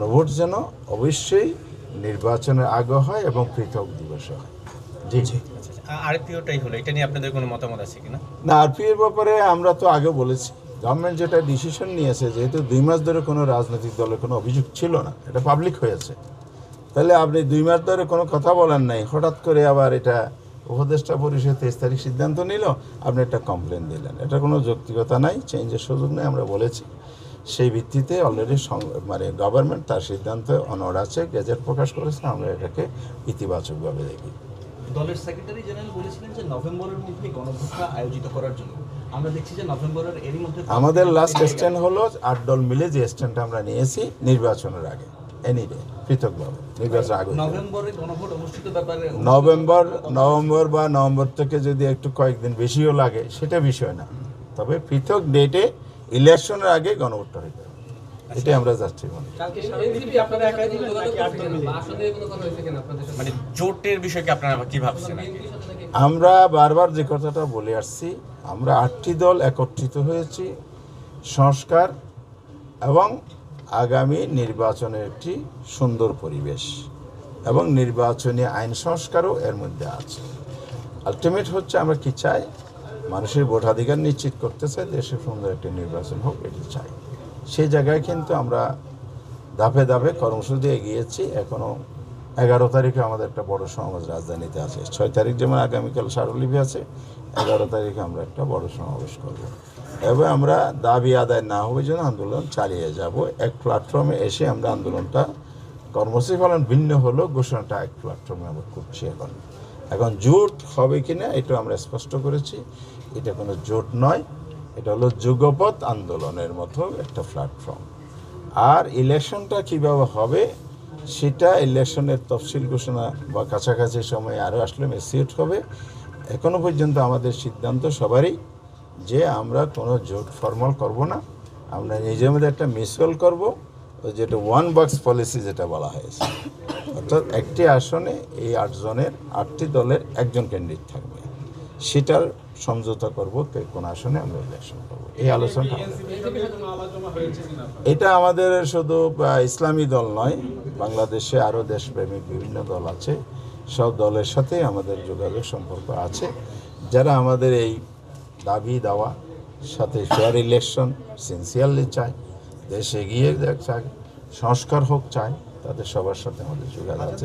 গণভোট যেন অবশ্যই নির্বাচনের আগে হয় এবং পৃথক দিবসে হয়। জি জি। আরপিওটাই হলো, এটা নিয়ে আপনাদের কোনো মতামত আছে কিনা? না, আরপিওর ব্যাপারে আমরা তো আগে বলেছি, গভর্নমেন্ট যেটা ডিসিশন নিয়েছে, যেহেতু 2 মাস ধরে কোনো রাজনৈতিক দলের কোনো অভিযোগ ছিল না, এটা পাবলিক হয়েছে, তাহলে আপনি 2 মাস ধরে কোনো কথা বলেন নাই, হঠাৎ করে আবার এটা উপদেষ্টা পরিষদ 23 তারিখ সিদ্ধান্ত নিল, আপনি একটা কমপ্লেন দিলেন, এটা কোনো যৌক্তিকতা নাই, চেঞ্জের সুযোগ নেই। আমরা বলেছি সেই ভিত্তিতে অলরেডি মানে গভর্নমেন্ট তার সিদ্ধান্তে অনড় আছে, গেজেট প্রকাশ করেছে, আমরা এটাকে ইতিবাচকভাবে দেখি। দলের সেক্রেটারি জেনারেল বলেছিলেন যে নভেম্বরের মধ্যে গণভোটটা আয়োজিত করার জন্য। আমরা দেখছি যে নভেম্বরের এরই মধ্যে আমাদের লাস্ট স্ট্যান্ড হলো 8 দল মিলে যে স্ট্যান্ডটা আমরা নিয়েছি নির্বাচনের আগে, এনি ডে পৃথকভাবে নির্বাচন আগে। নভেম্বরে গণভোট অনুষ্ঠিত ব্যাপারে নভেম্বর বা নভেম্বর থেকে যদি একটু কয়েকদিন বেশিও লাগে সেটা বিষয় না, তবে পৃথক ডেটে ইলেকশনের আগে গণভোটটা হইতে হবে, এটাই আমরা যাচ্ছি। মানে জোটের বিষয়ে আপনারা কি ভাবছেন? আমরা বারবার যে কথাটা বলে আসছি, আমরা 8টি দল একত্রিত হয়েছি সংস্কার এবং আগামী নির্বাচনের একটি সুন্দর পরিবেশ এবং নির্বাচনী আইন সংস্কারও এর মধ্যে আছে। আলটিমেট হচ্ছে আমরা কি চাই, মানুষের ভোটাধিকার নিশ্চিত করতে চাই, দেশে সুন্দর একটি নির্বাচন হোক, এটি চাই। সেই জায়গায় কিন্তু আমরা ধাপে ধাপে কর্মসূচি এগিয়েছি। এখনও 11 তারিখে আমাদের একটা বড় সমাবেশ রাজধানীতে আছে, 6 তারিখ যেমন আগামীকাল স্মারকলিপি আছে, 11 তারিখে আমরা একটা বড় সমাবেশ করব এবং আমরা দাবি আদায় না হবে যেন আন্দোলন চালিয়ে যাব। এক প্ল্যাটফর্মে এসে আমরা আন্দোলনটা কর্মসূচি পালন ভিন্ন হলো, ঘোষণাটা এক প্ল্যাটফর্মে আমরা করছি। এখন জোট হবে কিনা এটা আমরা স্পষ্ট করেছি, এটা কোনো জোট নয়, এটা হলো যুগপৎ আন্দোলনের মতো একটা প্ল্যাটফর্ম। আর ইলেকশনটা কীভাবে হবে সেটা ইলেকশনের তফসিল ঘোষণা বা কাছাকাছি সময়ে আরও আসলে ম্যাচিউর হবে। এখনও পর্যন্ত আমাদের সিদ্ধান্ত সবারই যে আমরা কোনো জোট ফর্মাল করব না, আমরা নিজের মধ্যে একটা মিউচুয়াল করব, যেটা 1 বক্স পলিসি যেটা বলা হয়েছে, অর্থাৎ একটি আসনে এই 8 জনের 8টি দলের একজন ক্যান্ডিডেট থাকবে, সেটার সমঝোতা করব কোন আসনে আমরা ইলেকশন করব। এই আলোচনাটা এটা আমাদের শুধু ইসলামী দল নয়, বাংলাদেশে আরও দেশপ্রেমিক বিভিন্ন দল আছে, সব দলের সাথে আমাদের যোগাযোগ সম্পর্ক আছে, যারা আমাদের এই দাবি দাওয়া সাথে ফেয়ার ইলেকশন সিনসিয়ারলি চায়, দেশ এগিয়ে চায়, সংস্কার হোক চায়, তাদের সবার সাথে আমাদের যোগাযোগ আছে।